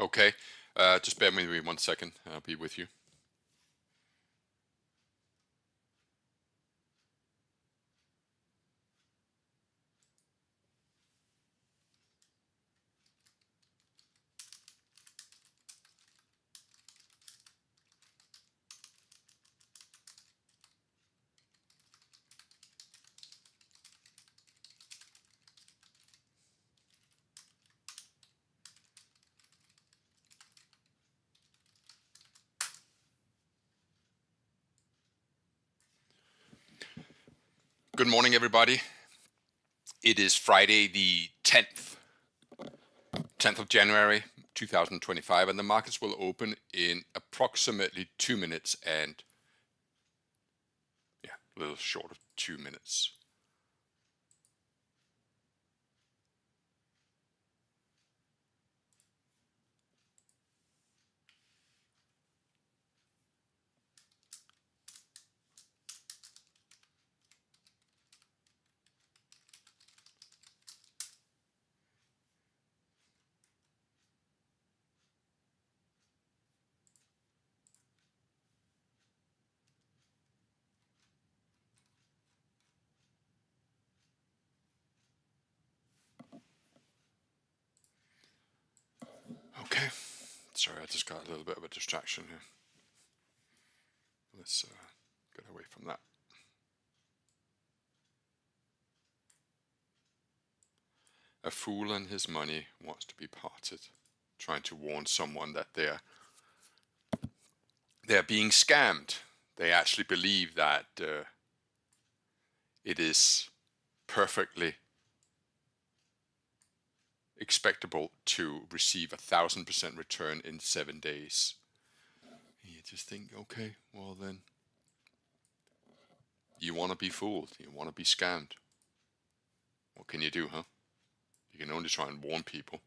Okay, just bear with me 1 second. I'll be with you. Good morning, everybody. It is Friday the 10th of January 2025, and the markets will open in approximately 2 minutes and, yeah, a little short of 2 minutes. Okay, sorry, I just got a little bit of a distraction here. Let's get away from that. A fool and his money wants to be parted, trying to warn someone that they're being scammed. They actually believe that it is perfectly expectable to receive 1,000% return in 7 days. You just think, okay, well then, you want to be fooled, you want to be scammed. What can you do, huh? You can only try and warn people.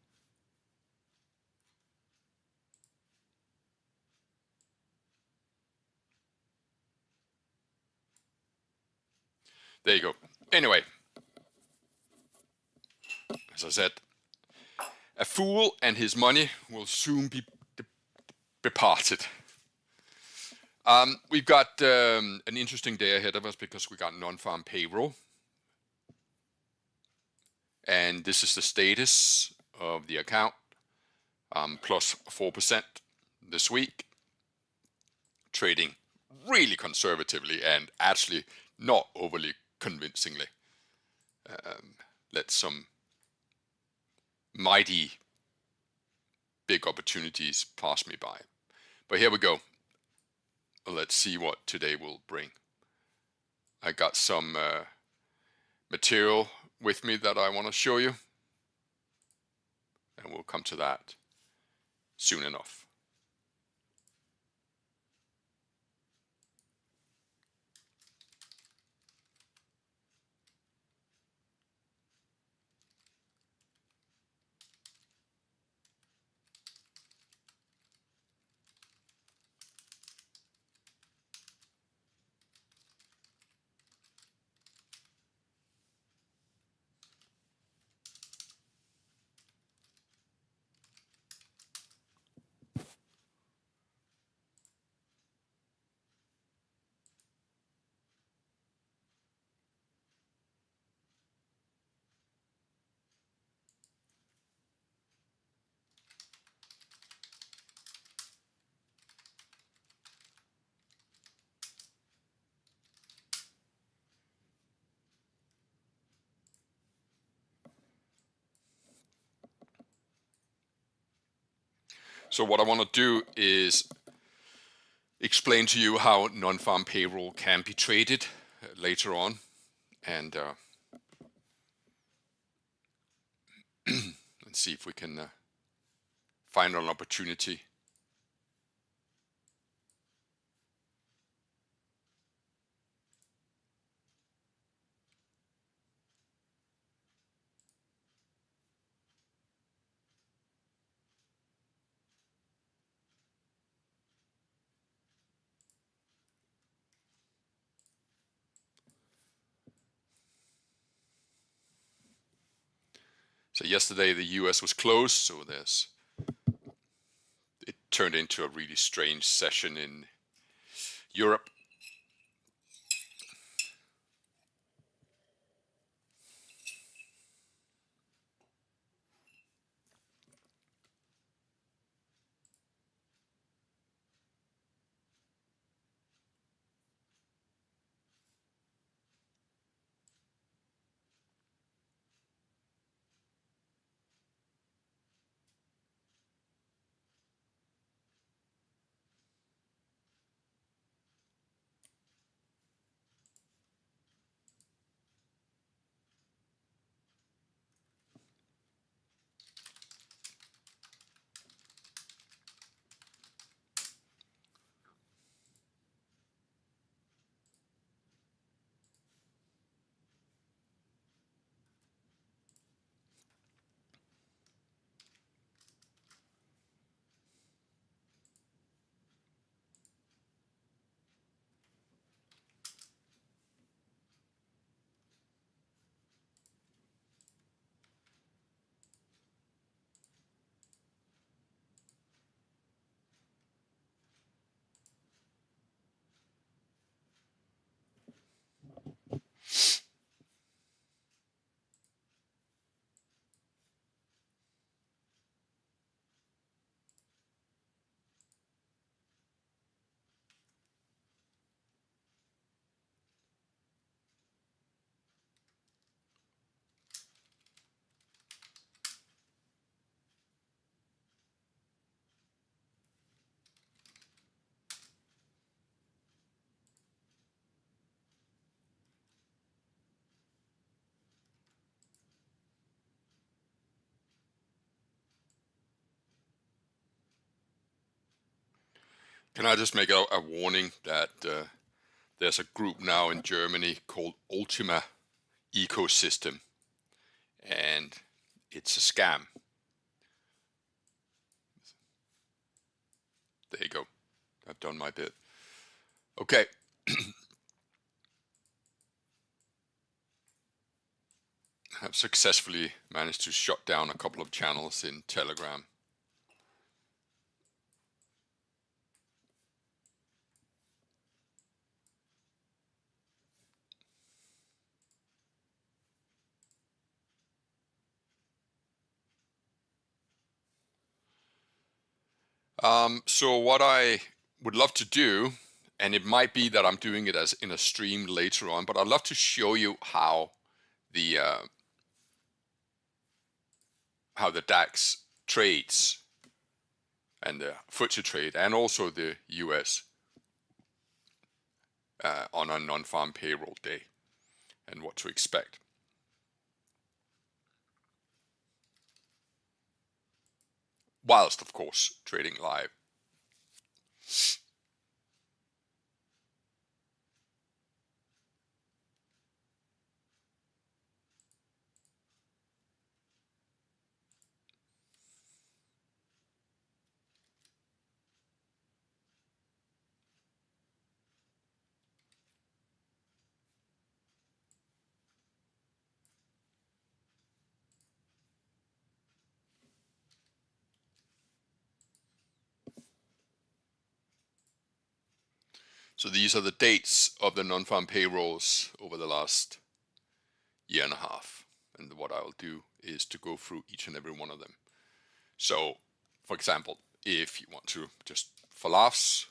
There you go. Anyway, as I said, a fool and his money will soon be departed. We've got an interesting day ahead of us because we got Non Farm Payroll. And this is the status of the account, plus 4% this week, trading really conservatively and actually not overly convincingly. Let some mighty big opportunities pass me by. But here we go. Let's see what today will bring. I got some material with me that I want to show you, and we'll come to that soon enough. So what I want to do is explain to you how non-farm payroll can be traded later on, and let's see if we can find an opportunity. So yesterday the US was closed, so there's turned into a really strange session in Europe. Can I just make a warning that there's a group now in Germany called Ultima Ecosystem, and it's a scam. There you go. I've done my bit. Okay. I've successfully managed to shut down a couple of channels in Telegram. So what I would love to do, and it might be that I'm doing it as in a stream later on, but I'd love to show you how the DAX trades and the FTSE trade, and also the US on a non-farm payroll day, and what to expect. Whilst, of course, trading live. So these are the dates of the non-farm payrolls over the last year and a half. And what I'll do is to go through each and every one of them. So, for example, if you want to just for laughs,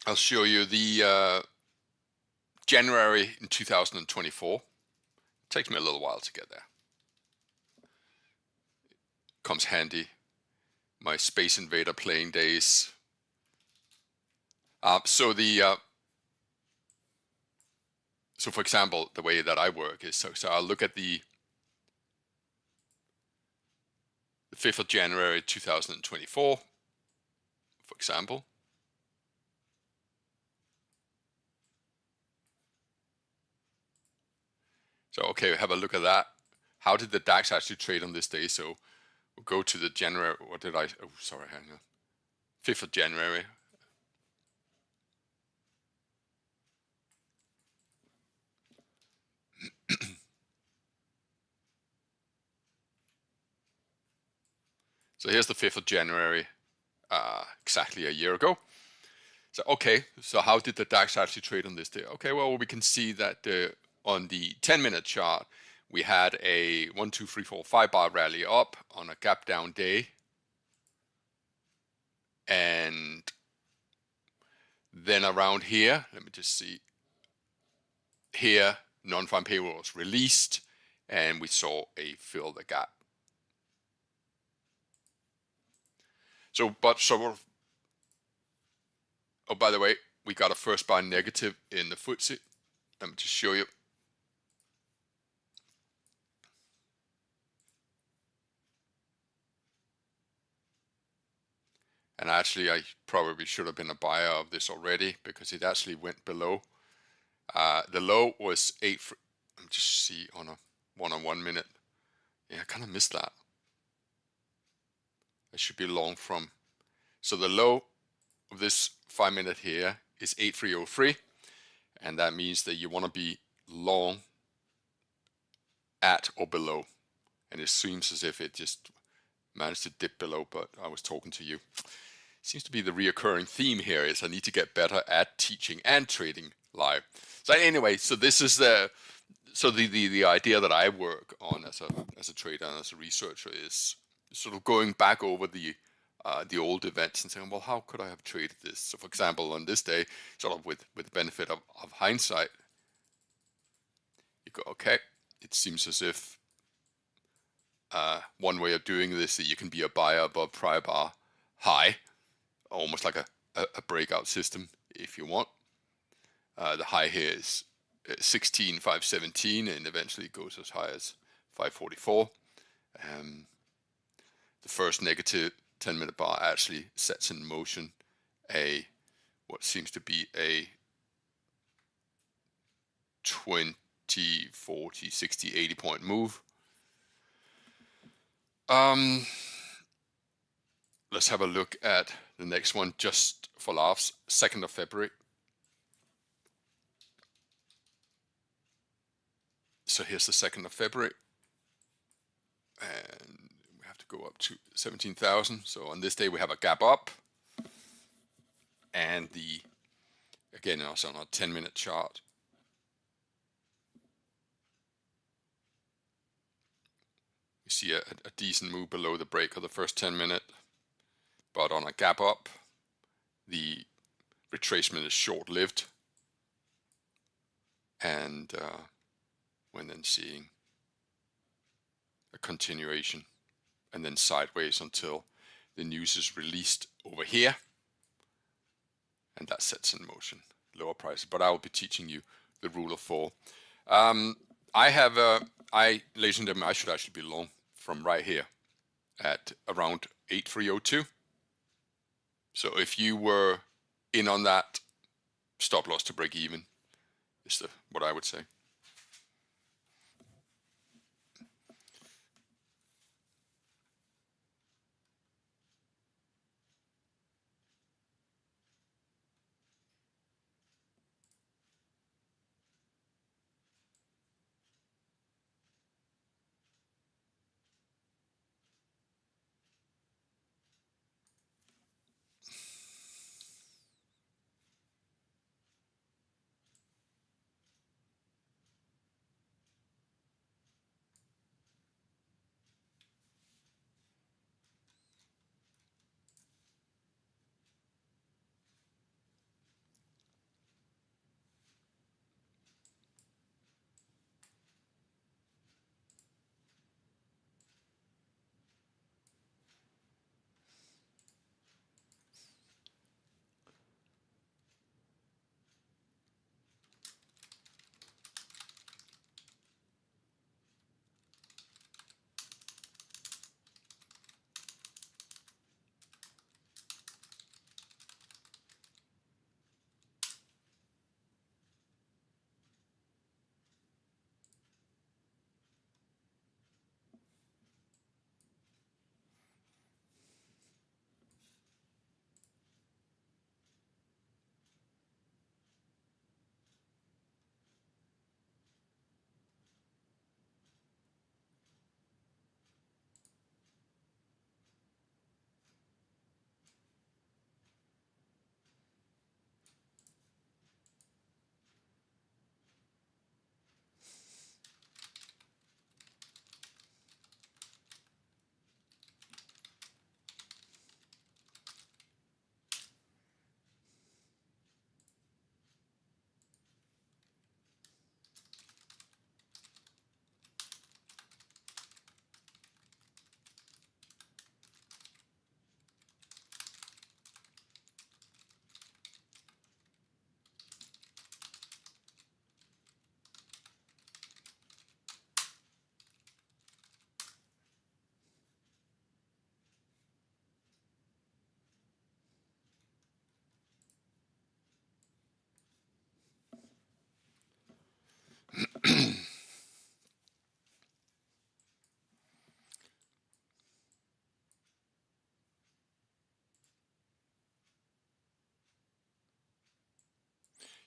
I'll show you the January in 2024. It takes me a little while to get there. Comes handy. My Space Invader playing days. So for example, the way that I work is so I'll look at the 5th of January 2024, for example. So okay, have a look at that. How did the DAX actually trade on this day? So we'll go to the January. What did I? Oh, sorry, hang on. 5th of January. So here's the 5th of January, exactly a year ago. So, okay, so how did the DAX actually trade on this day? Okay, well, we can see that on the 10-minute chart, we had a 1, 2, 3, 4, 5 bar rally up on a gap down day. And then around here, let me just see, here, Non Farm Payroll was released, and we saw a fill the gap. So, oh, by the way, we got a first bar negative in the FTSE. Let me just show you. And actually, I probably should have been a buyer of this already because it actually went below. The low was 8. Let me just see on a 1 minute. Yeah, I kind of missed that. I should be long from. So the low of this 5-minute here is 8303. And that means that you want to be long at or below. And it seems as if it just managed to dip below, but I was talking to you. Seems to be the reoccurring theme here is I need to get better at teaching and trading live. So anyway, so this is the idea that I work on as a trader and as a researcher is sort of going back over the old events and saying, well, how could I have traded this? So for example, on this day, sort of with the benefit of hindsight, you go, okay, it seems as if one way of doing this is that you can be a buyer above prior bar high, almost like a breakout system if you want. The high here is 16,517 and eventually goes as high as 544. The first negative 10-minute bar actually sets in motion what seems to be a 20, 40, 60, 80 point move. Let's have a look at the next one just for laughs, 2nd of February. So here's the 2nd of February. And we have to go up to 17,000. So on this day we have a gap up. And again, also on a 10-minute chart, we see a decent move below the break of the first 10-minute. But on a gap up, the retracement is short-lived. And we're then seeing a continuation and then sideways until the news is released over here. And that sets in motion lower prices. But I will be teaching you the rule of 4. Ladies and gentlemen, I should actually be long from right here at around 8302. So if you were in on that, stop loss to break even is what I would say.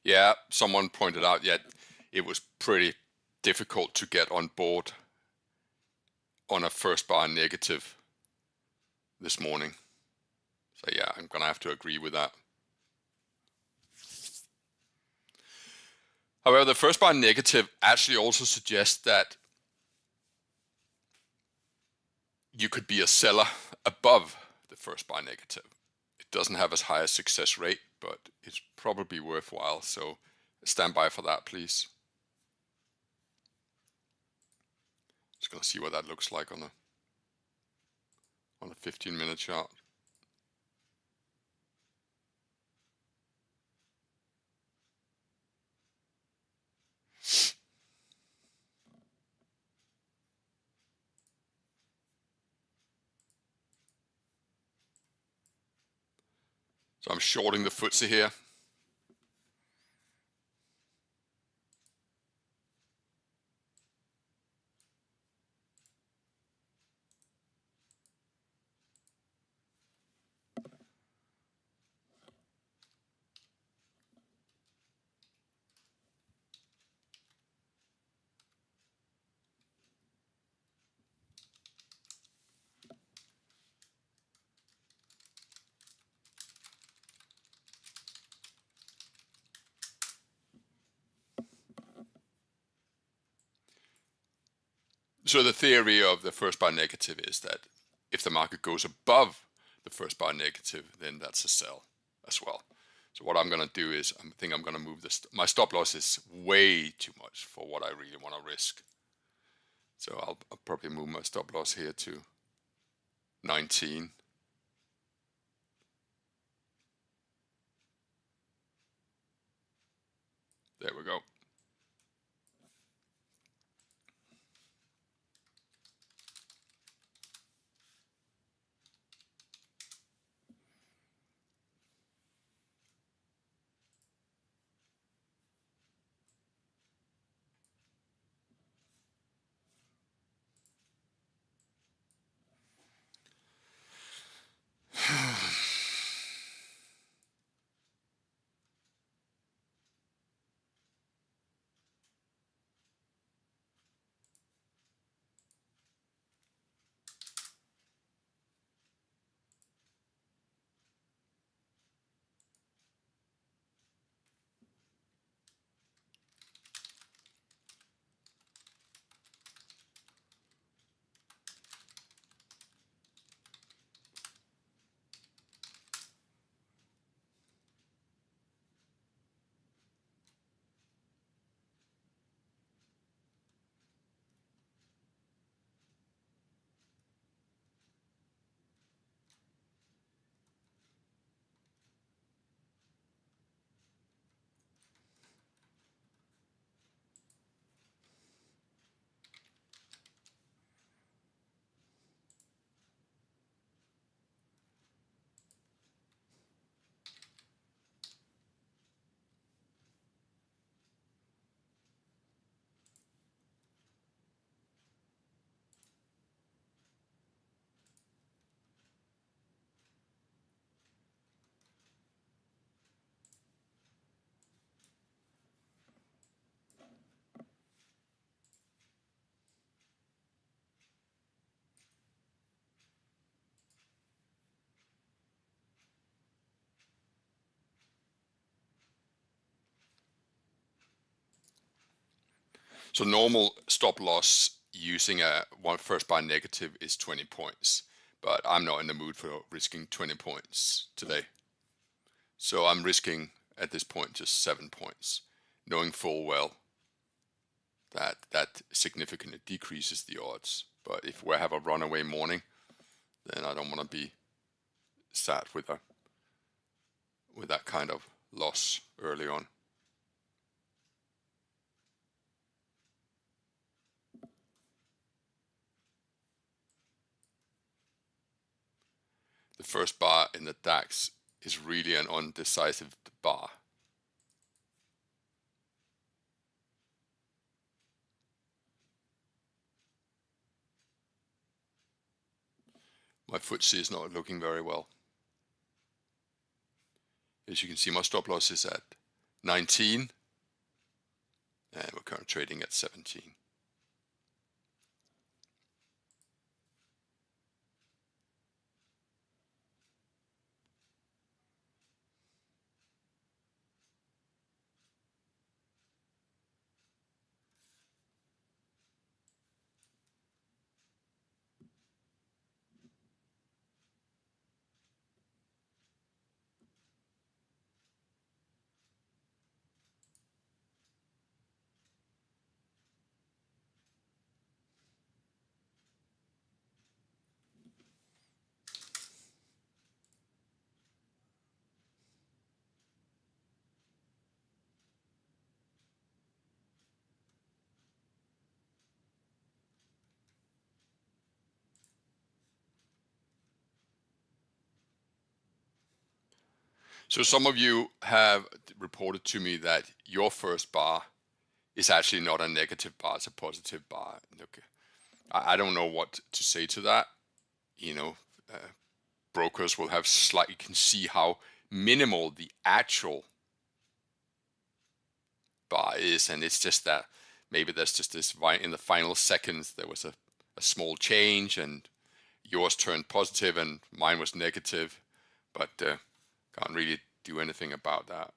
Yeah, someone pointed out yet it was pretty difficult to get on board on a first bar negative this morning. So yeah, I'm gonna have to agree with that. However, the first bar negative actually also suggests that you could be a seller above the first bar negative. It doesn't have as high a success rate, but it's probably worthwhile. So stand by for that, please. Just gonna see what that looks like on a 15-minute chart. So I'm shorting the FTSE here. So the theory of the first bar negative is that if the market goes above the first bar negative, then that's a sell as well. So what I'm going to do is I think I'm going to move this. My stop loss is way too much for what I really want to risk. So I'll probably move my stop loss here to 19. There we go. So normal stop loss using a one first bar negative is 20 points, but I'm not in the mood for risking 20 points today. So I'm risking at this point just 7 points, knowing full well that that significantly decreases the odds. But if we have a runaway morning, then I don't want to be sat with that kind of loss early on. The first bar in the DAX is really an undecisive bar. My FTSE is not looking very well. As you can see, my stop loss is at 19, and we're currently trading at 17. So some of you have reported to me that your first bar is actually not a negative bar, it's a positive bar. Okay. I don't know what to say to that. You know, brokers will have slightly, you can see how minimal the actual bar is, and it's just that maybe there's just this in the final seconds there was a small change and yours turned positive and mine was negative, but can't really do anything about that.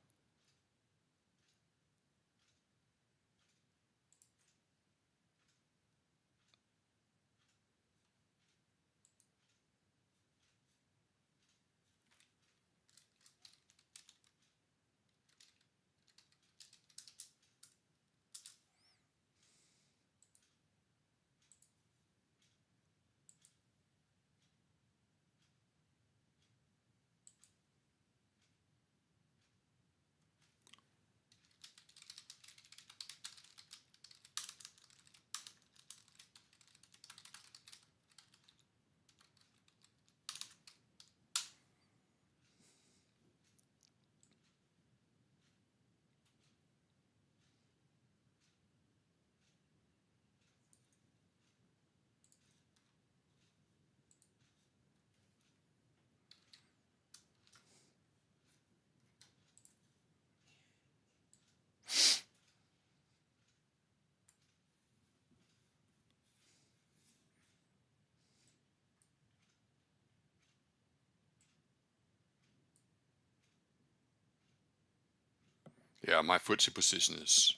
Yeah, my FTSE position is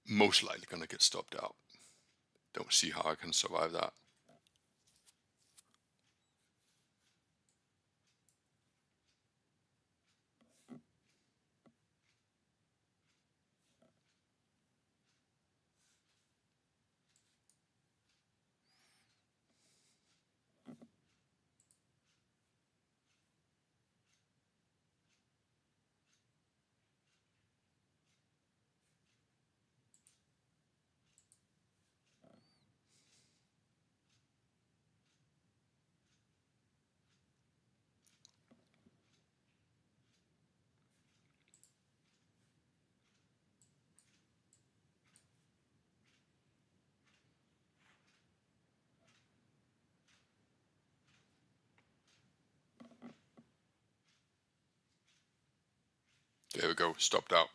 most likely going to get stopped out. Don't see how I can survive that. There we go, stopped out.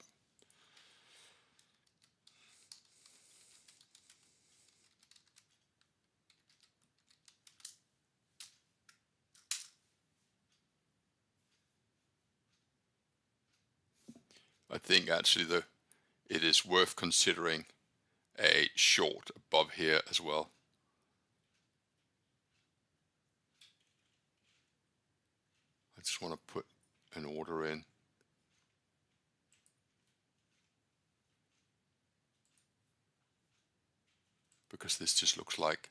I think actually it is worth considering a short above here as well. I just want to put an order in. Because this just looks like,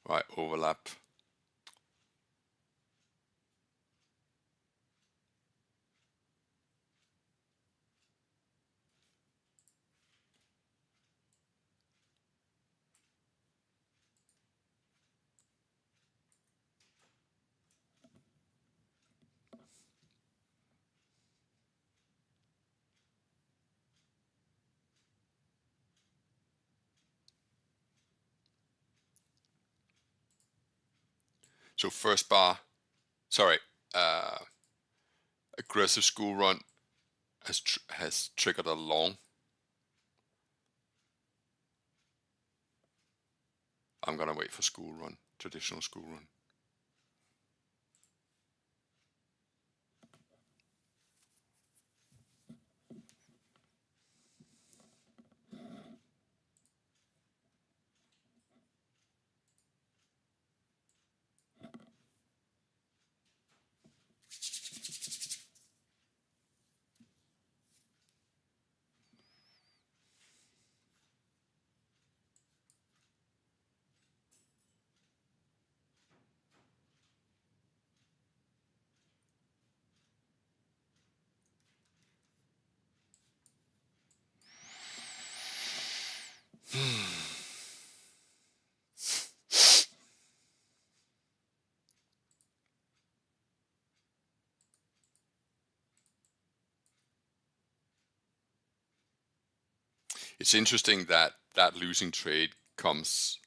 right, overlap. So first bar, sorry, a aggressive school run has triggered a long. I'm gonna wait for school run, traditional school run. It's interesting that losing trade comes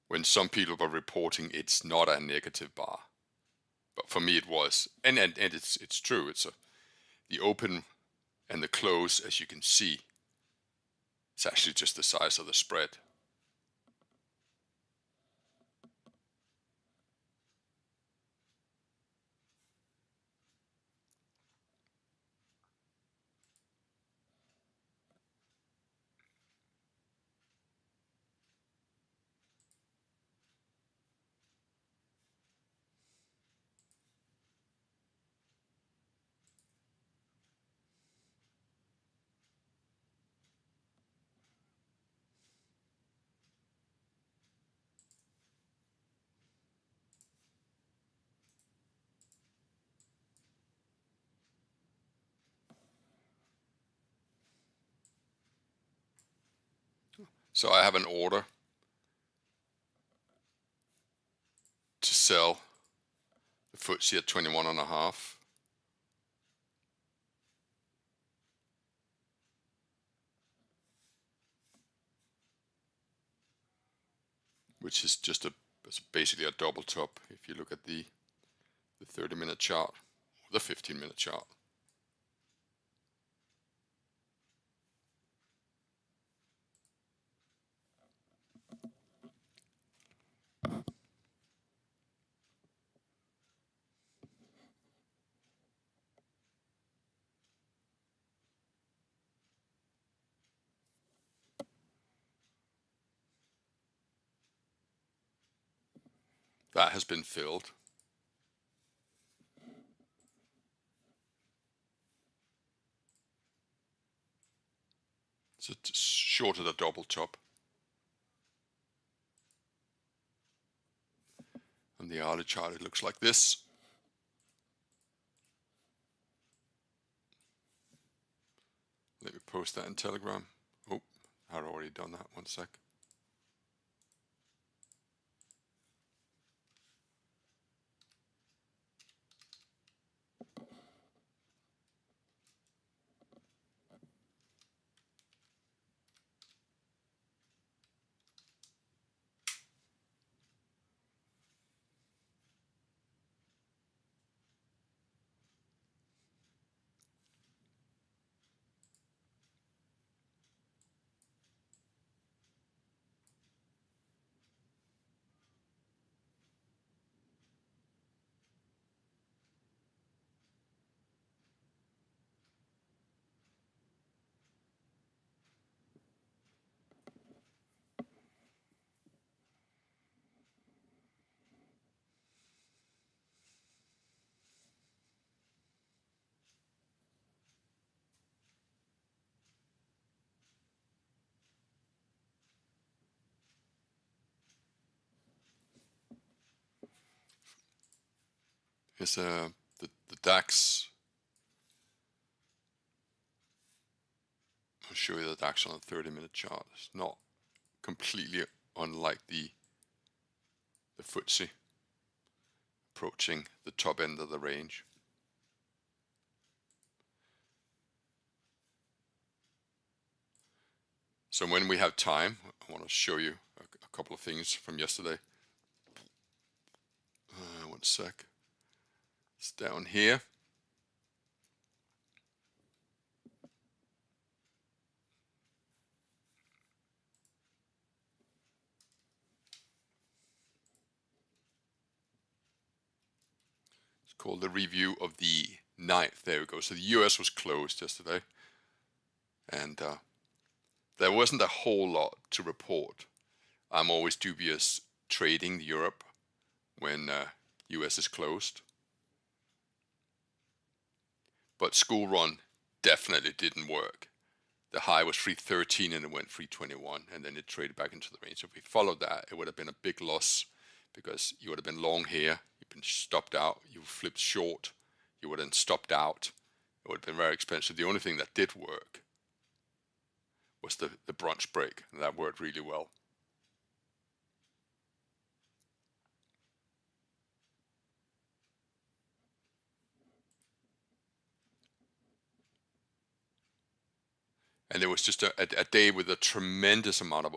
when some people were reporting it's not a negative bar, but for me it was, and it's true. It's the open and the close, as you can see, it's actually just the size of the spread. So I have an order to sell the FTSE at 21.5. Which is just it's basically a double top if you look at the 30-minute chart, the 15-minute chart. That has been filled. So it's short of the double top. On the hourly chart, it looks like this. Let me post that in Telegram. Oh, I'd already done that. 1 sec. Here's the DAX. I'll show you the DAX on a 30-minute chart. It's not completely unlike the FTSE, approaching the top end of the range. So when we have time, I want to show you a couple of things from yesterday. 1 sec. It's down here. It's called the review of the 9th. There we go. So the US was closed yesterday. And there wasn't a whole lot to report. I'm always dubious trading Europe when US is closed. But school run definitely didn't work. The high was 313 and it went 321, and then it traded back into the range. So if we followed that, it would have been a big loss because you would have been long here, you've been stopped out, you flipped short, you would have been stopped out. It would have been very expensive. The only thing that did work was the brunch break, and that worked really well. And it was just a day with a tremendous amount of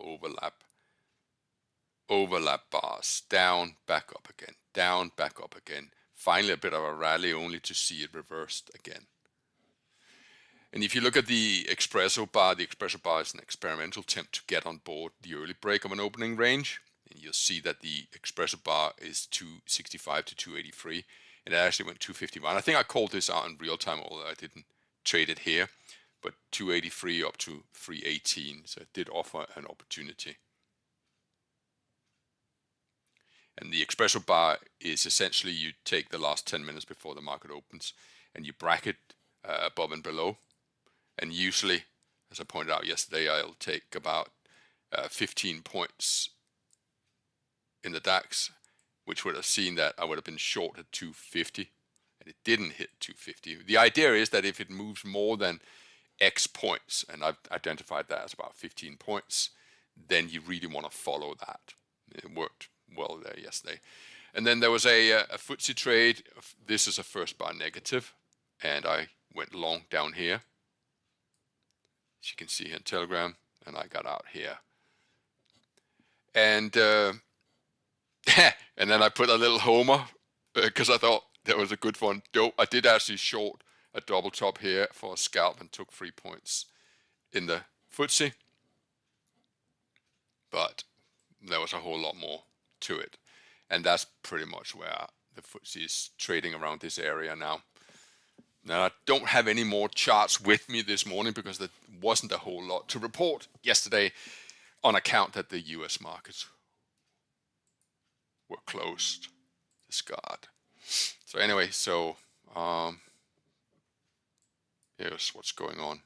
overlap bars, down, back up again, down, back up again. Finally a bit of a rally only to see it reversed again. And if you look at the espresso bar is an experimental attempt to get on board the early break of an opening range. And you'll see that the espresso bar is 265 to 283, and it actually went 251. I think I called this out in real time, although I didn't trade it here, but 283 up to 318, so it did offer an opportunity. And the espresso bar is essentially you take the last 10 minutes before the market opens and you bracket above and below. And usually, as I pointed out yesterday, I'll take about 15 points in the DAX, which would have seen that I would have been short at 250, and it didn't hit 250. The idea is that if it moves more than X points, and I've identified that as about 15 points, then you really want to follow that. It worked well there yesterday. And then there was a FTSE trade. This is a first bar negative, and I went long down here, as you can see here in Telegram, and I got out here. And and then I put a little homer because I thought that was a good one. I did actually short a double top here for a scalp and took 3 points in the FTSE, but there was a whole lot more to it, and that's pretty much where the FTSE is trading around this area now. Now I don't have any more charts with me this morning because there wasn't a whole lot to report yesterday on account that the US markets were closed. Discard. So anyway, so here's what's going on.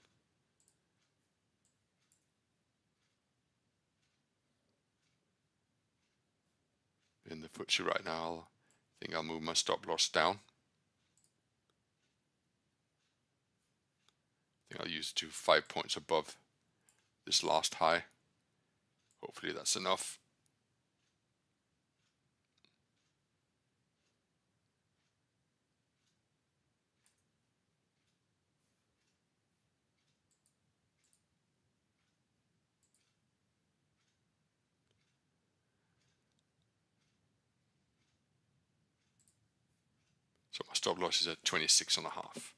In the FTSE right now, I think I'll move my stop loss down. I think I'll use it to 5 points above this last high. Hopefully that's enough. So my stop loss is at 26.5.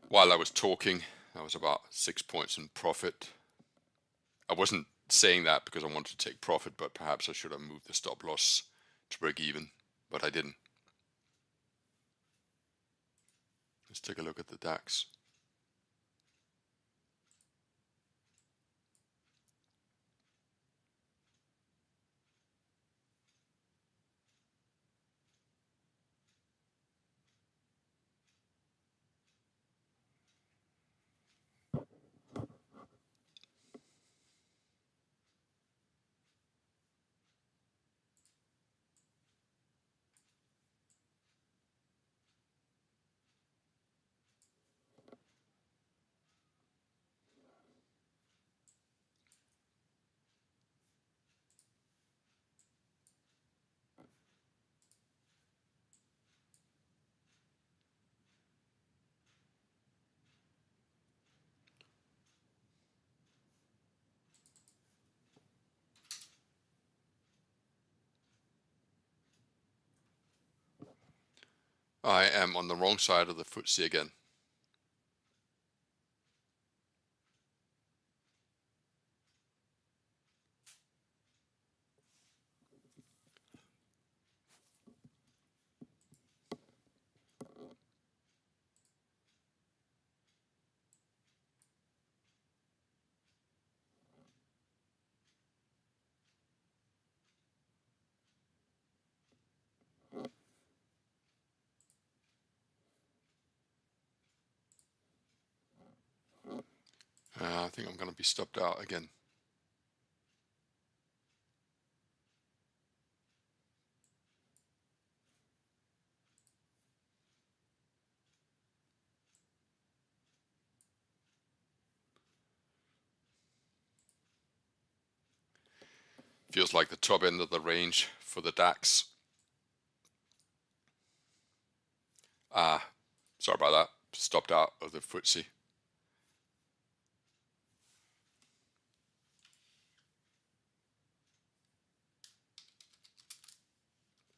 While I was talking, I was about 6 points in profit. I wasn't saying that because I wanted to take profit, but perhaps I should have moved the stop loss to break even, but I didn't. Let's take a look at the DAX. I am on the wrong side of the FTSE again. I think I'm going to be stopped out again. Feels like the top end of the range for the DAX. Sorry about that. Stopped out of the FTSE.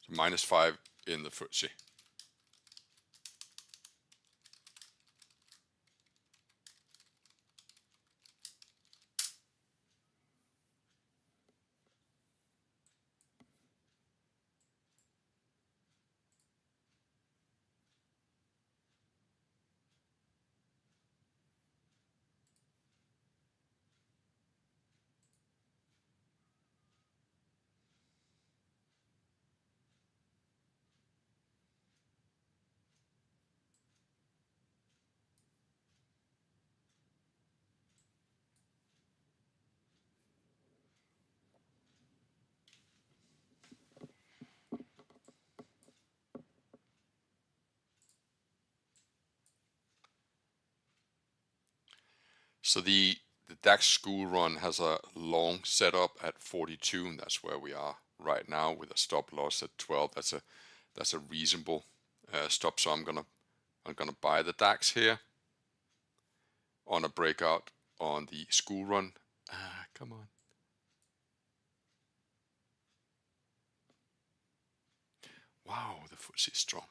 So -5 in the FTSE. So the DAX school run has a long setup at 42, and that's where we are right now with a stop loss at 12. That's a reasonable stop. So I'm gonna buy the DAX here on a breakout on the school run. Come on. Wow, the FTSE is strong.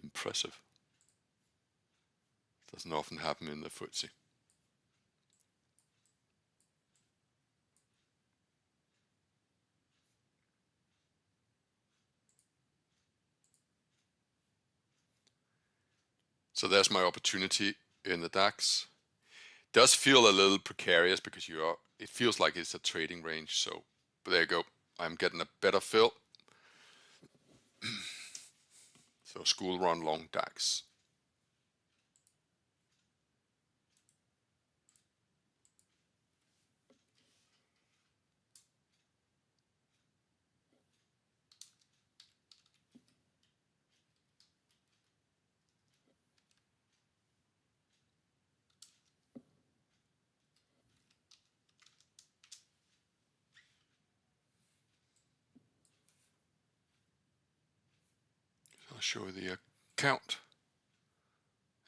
Impressive. Doesn't often happen in the FTSE. So there's my opportunity in the DAX. Does feel a little precarious because it feels like it's a trading range. So but there you go. I'm getting a better fill. So school run long DAX. I'll show you the account.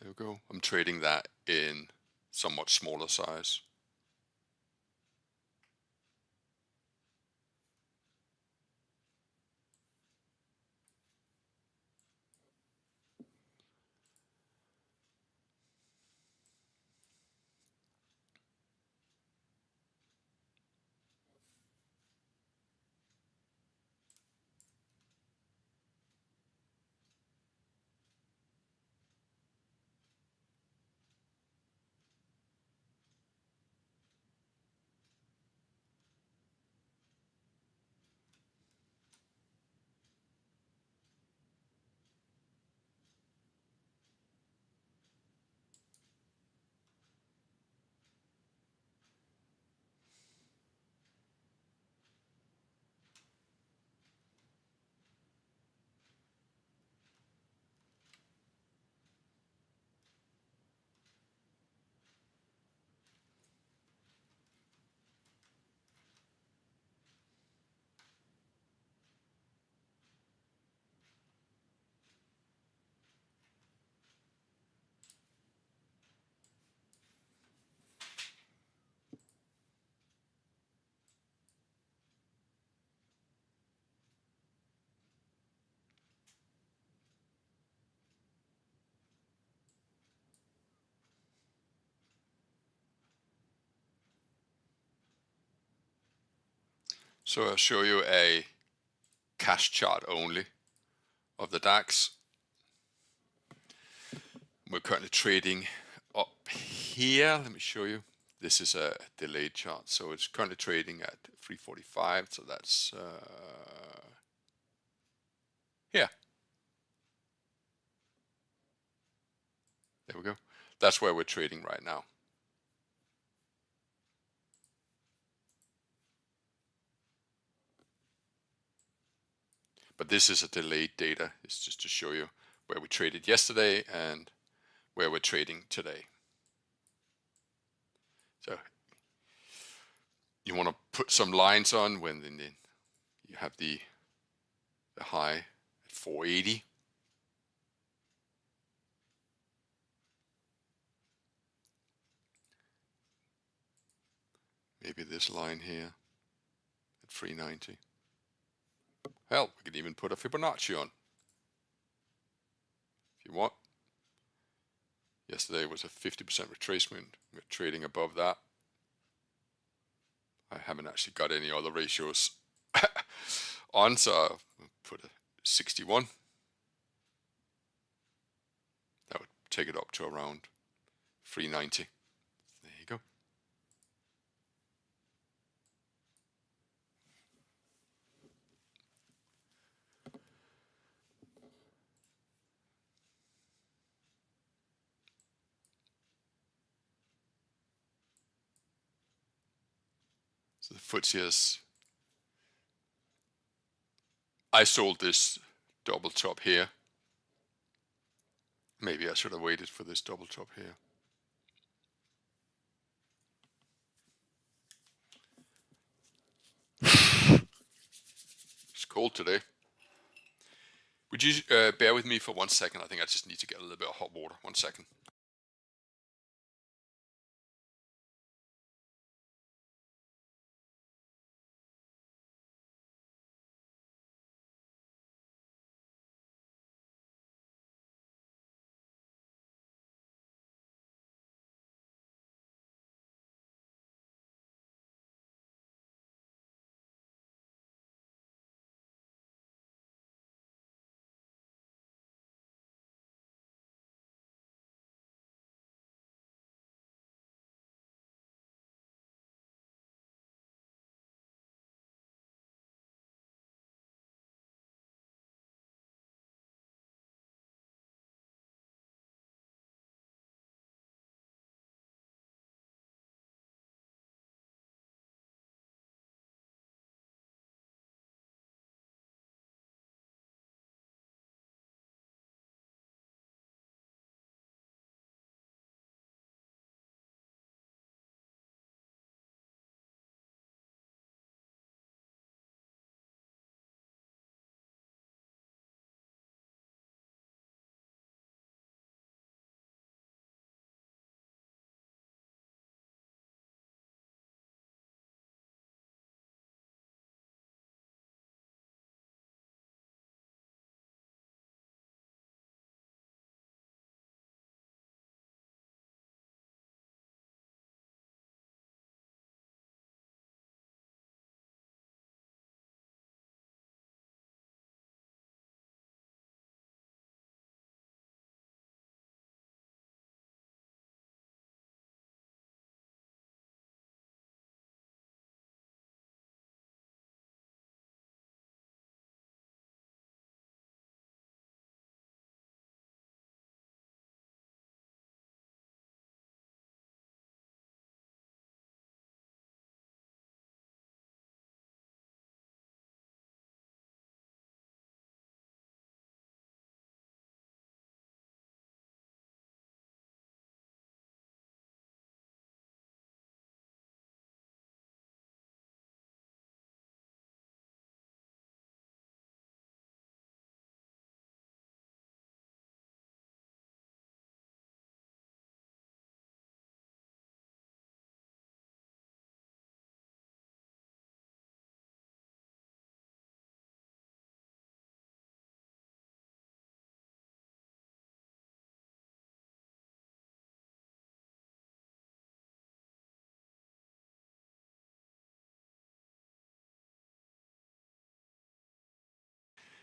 There we go. I'm trading that in somewhat smaller size. So I'll show you a cash chart only of the DAX. We're currently trading up here. Let me show you. This is a delayed chart, so it's currently trading at 345. So that's here. There we go. That's where we're trading right now. But this is a delayed data. It's just to show you where we traded yesterday and where we're trading today. So you want to put some lines on when you have the high at 480. Maybe this line here at 390. Hell, we could even put a Fibonacci on if you want. Yesterday was a 50% retracement. We're trading above that. I haven't actually got any other ratios on, so I'll put a 61. That would take it up to around 390. There you go. So the FTSE is, I sold this double top here. Maybe I should have waited for this double top here. It's cold today. Would you bear with me for 1 second? I think I just need to get a little bit of hot water. 1 second.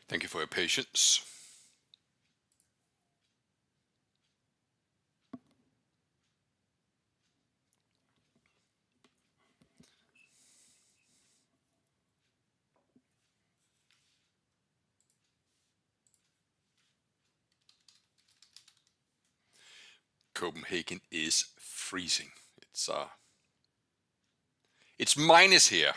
Thank you for your patience. Copenhagen is freezing. It's minus here.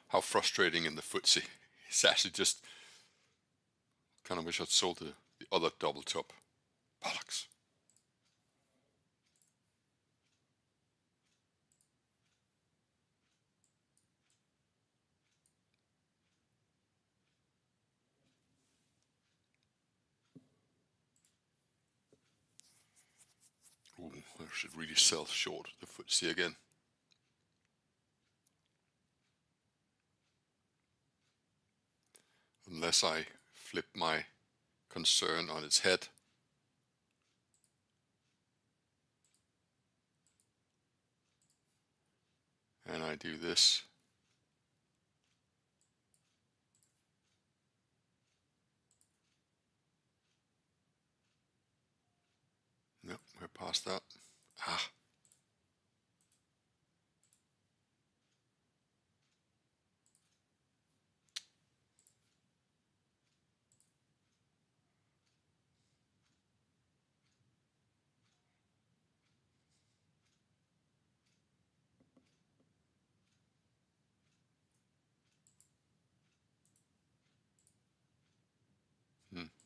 How frustrating in the FTSE. It's actually just kind of wish I'd sold the other double top. Bollocks. Ooh, I should really sell short the FTSE again. Unless I flip my concern on its head. And I do this. Nope, we're past that. Ah.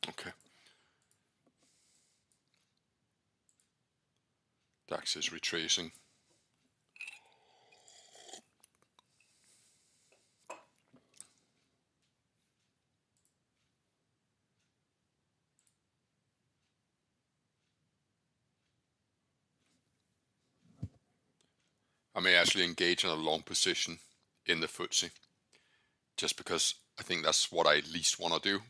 Okay. DAX is retracing. I may actually engage in a long position in the FTSE, just because I think that's what I least want to do.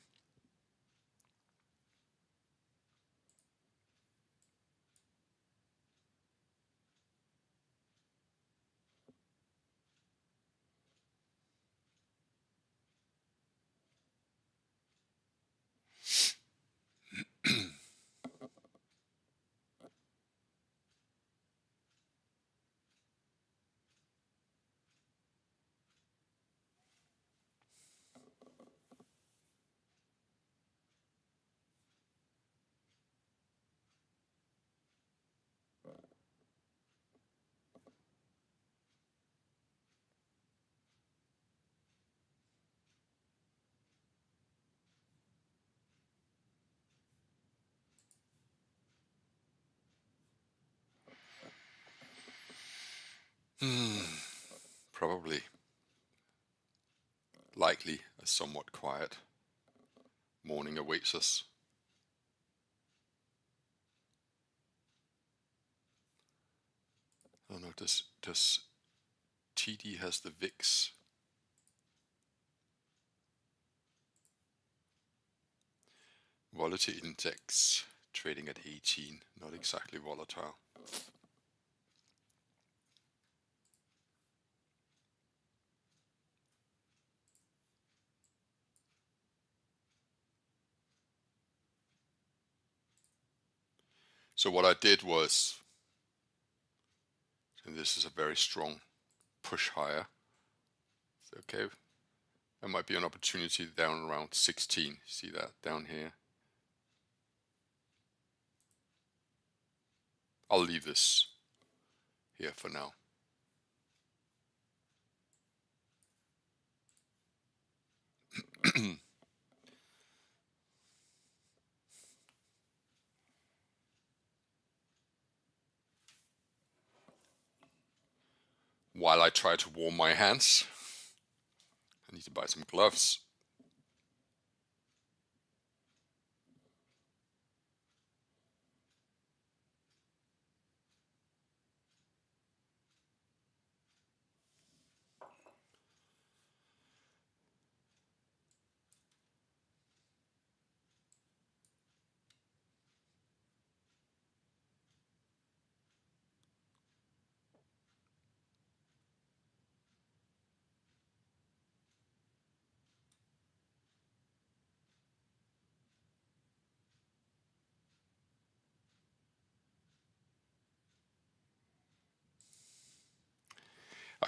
Probably, likely, a somewhat quiet morning awaits us. I don't know, does TD has the VIX? Volatility index trading at 18, not exactly volatile. So what I did was, and this is a very strong push higher. Okay, there might be an opportunity down around 16. See that down here? I'll leave this here for now. While I try to warm my hands, I need to buy some gloves.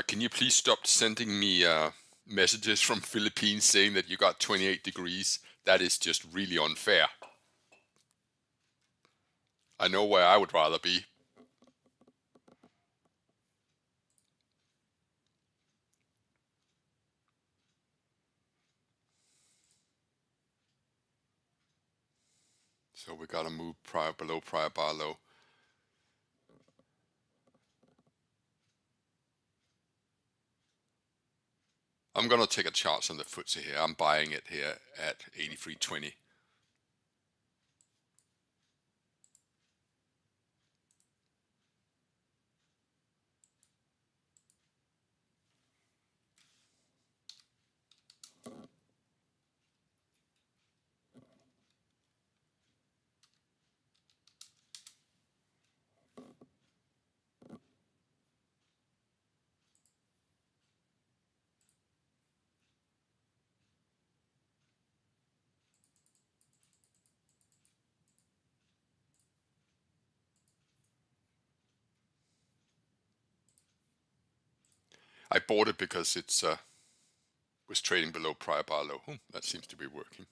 Can you please stop sending me messages from Philippines saying that you got 28 degrees? That is just really unfair. I know where I would rather be. So we got to move below prior bar low. I'm going to take a chance on the FTSE here. I'm buying it here at 83.20. I bought it because it's was trading below prior bar low. That seems to be working.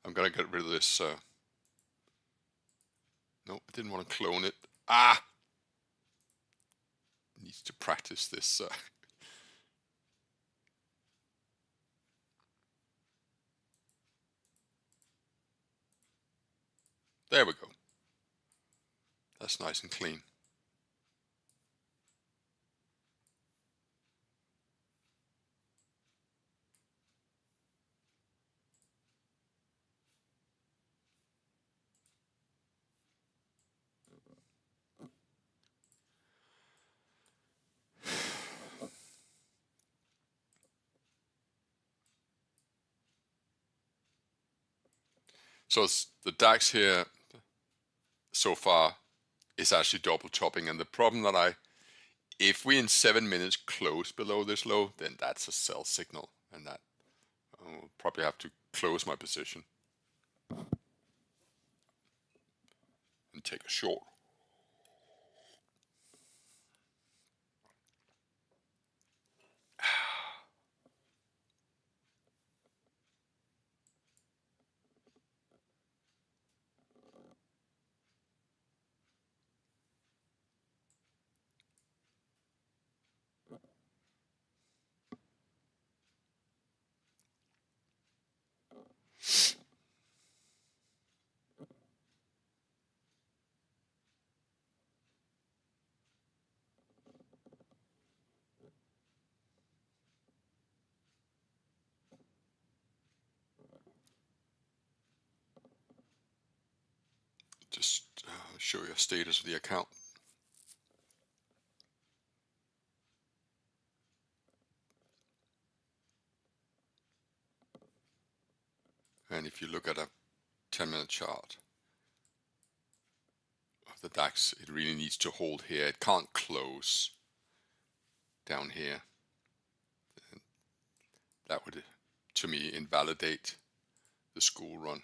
I'm going to get rid of this. No, I didn't want to clone it. Needs to practice this. There we go. That's nice and clean. So the DAX here so far is actually double topping, and the problem that if we in 7 minutes close below this low, then that's a sell signal, and that I'll probably have to close my position and take a short. Just show you a status of the account. And if you look at a 10-minute chart of the DAX, it really needs to hold here. It can't close down here. And that would, to me, invalidate the school run.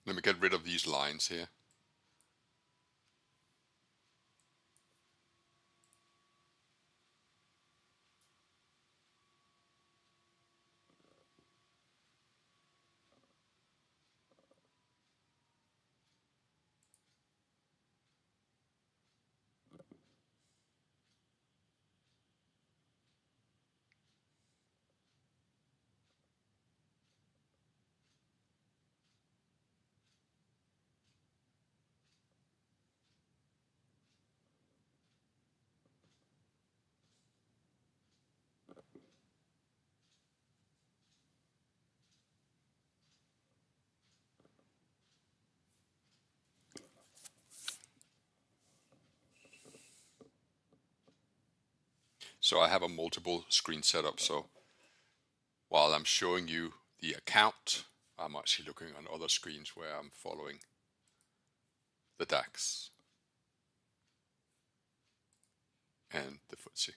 Let me get rid of these lines here. So I have a multiple screen setup. So while I'm showing you the account, I'm actually looking on other screens where I'm following the DAX and the FTSE.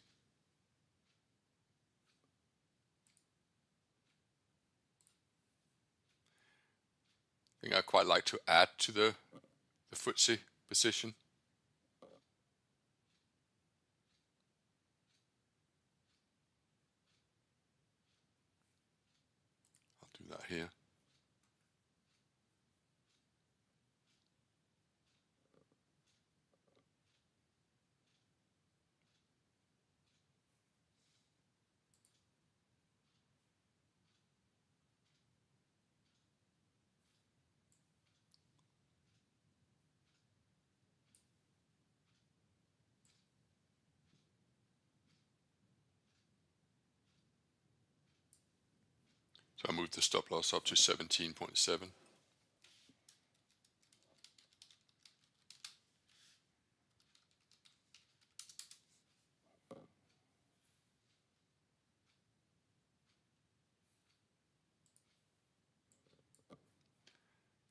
I think I quite like to add to the FTSE position. I'll do that here. So I moved the stop loss up to 17.7.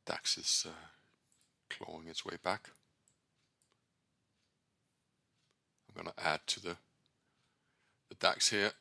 DAX is clawing its way back. I'm going to add to the DAX here.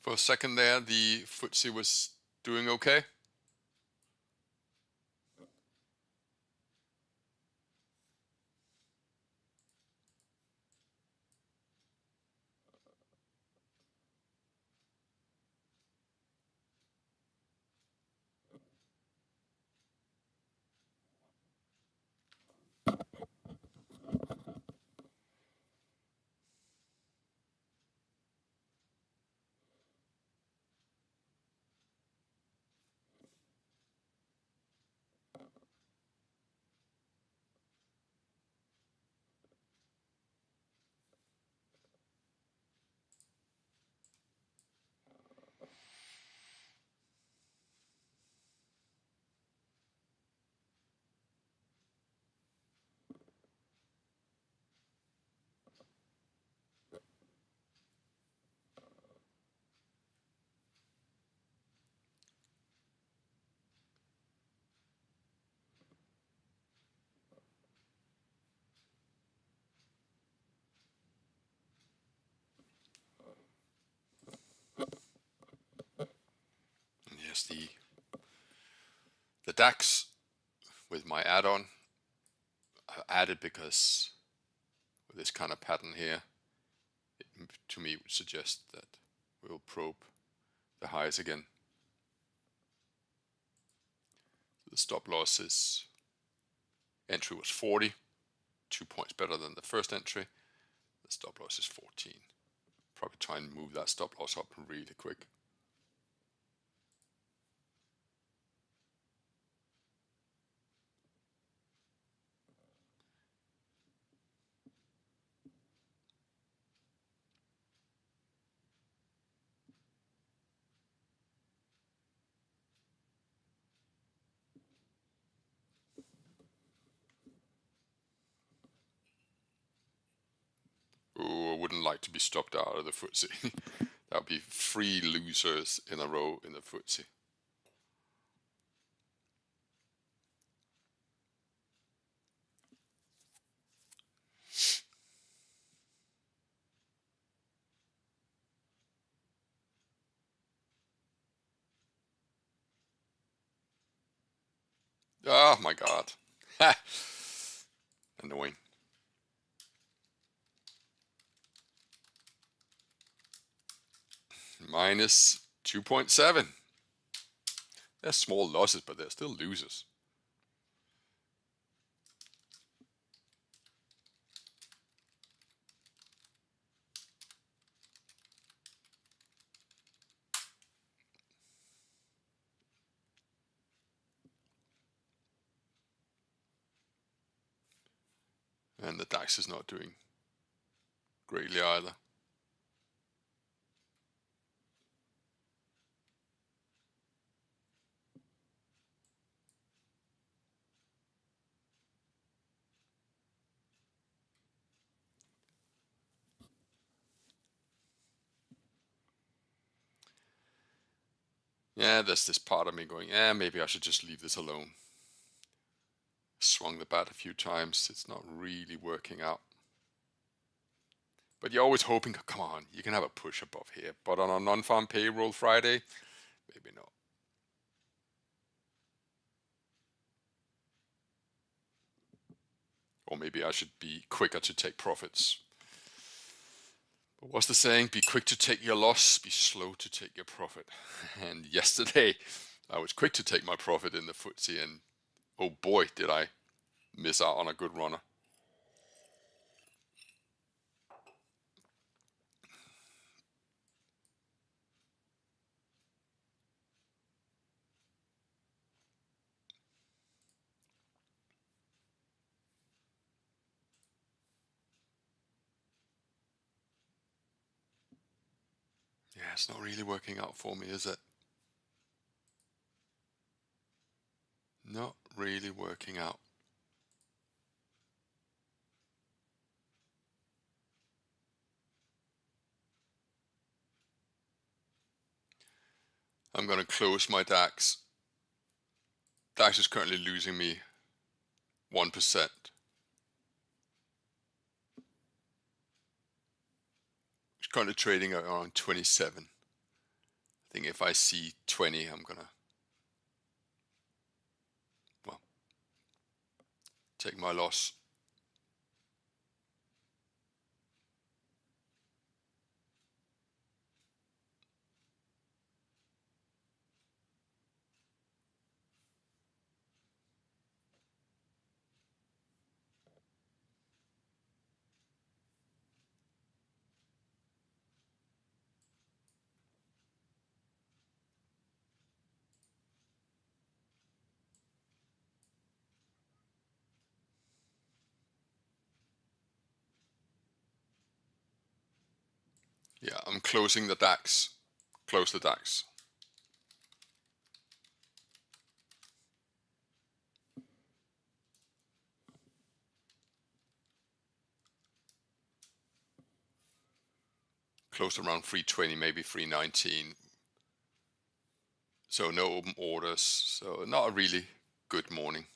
For a second there, the FTSE was doing okay. And here's the DAX with my add-on. I added because with this kind of pattern here, it, to me would suggest that we'll probe the highs again. The stop loss is, entry was 40, 2 points better than the first entry. The stop loss is 14. Probably try and move that stop loss up really quick. like to be stopped out of the FTSE. That would be 3 losers in a row in the FTSE. Oh my god. Annoying. Minus 2.7. They're small losses, but they're still losers. And the DAX is not doing greatly either. Yeah, there's this part of me going, maybe I should just leave this alone. Swung the bat a few times. It's not really working out. But you're always hoping, come on, you can have a push above here. But on a non-farm payroll Friday, maybe not. Or maybe I should be quicker to take profits. But what's the saying? Be quick to take your loss, be slow to take your profit. And yesterday, I was quick to take my profit in the FTSE, and oh boy, did I miss out on a good runner. Yeah, it's not really working out for me, is it? Not really working out. I'm going to close my DAX. DAX is currently losing me 1%. It's currently trading at around 27. I think if I see 20, I'm going to, well, take my loss. Yeah, I'm closing the DAX. Close the DAX. Closed around 320, maybe 319. So no open orders. So not a really good morning.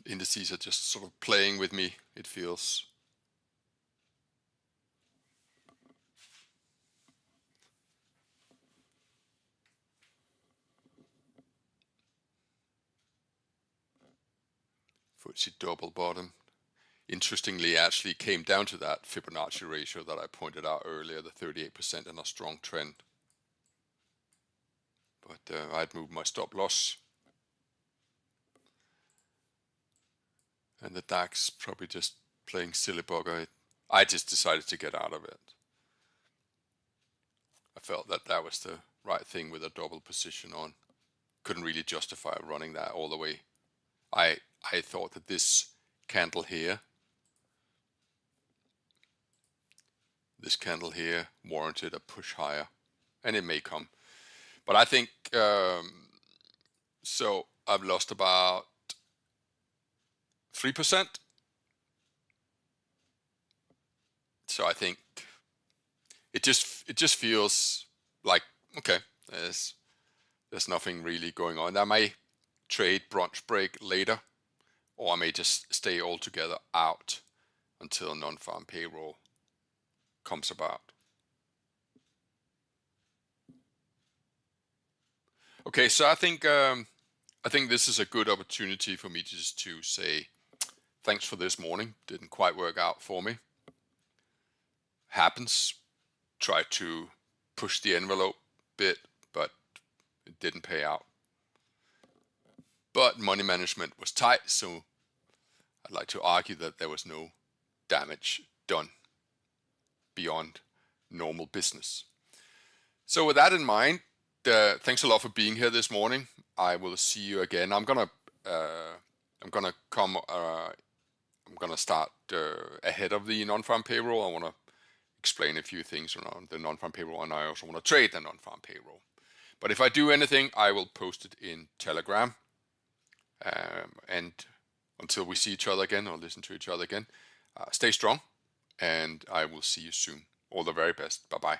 Indices are just sort of playing with me, it feels. FTSE double bottom. Interestingly, actually came down to that Fibonacci ratio that I pointed out earlier, the 38% and a strong trend. But I'd moved my stop loss. And the DAX probably just playing silly bugger. I just decided to get out of it. I felt that that was the right thing with a double position on. Couldn't really justify running that all the way. I thought that this candle here this candle here warranted a push higher, and it may come. But I think, so I've lost about 3%. So I think it just feels like, okay, there's nothing really going on. I may trade brunch break later, or I may just stay altogether out until non-farm payroll comes about. Okay, so I think this is a good opportunity for me just to say thanks for this morning. Didn't quite work out for me. Happens. Tried to push the envelope a bit, but it didn't pay out. But money management was tight, so I'd like to argue that there was no damage done beyond normal business. So with that in mind, thanks a lot for being here this morning. I will see you again. I'm gonna start ahead of the non-farm payroll. I want to explain a few things around the non-farm payroll, and I also want to trade the non-farm payroll. But if I do anything, I will post it in Telegram. And until we see each other again or listen to each other again, stay strong, and I will see you soon. All the very best. Bye-bye.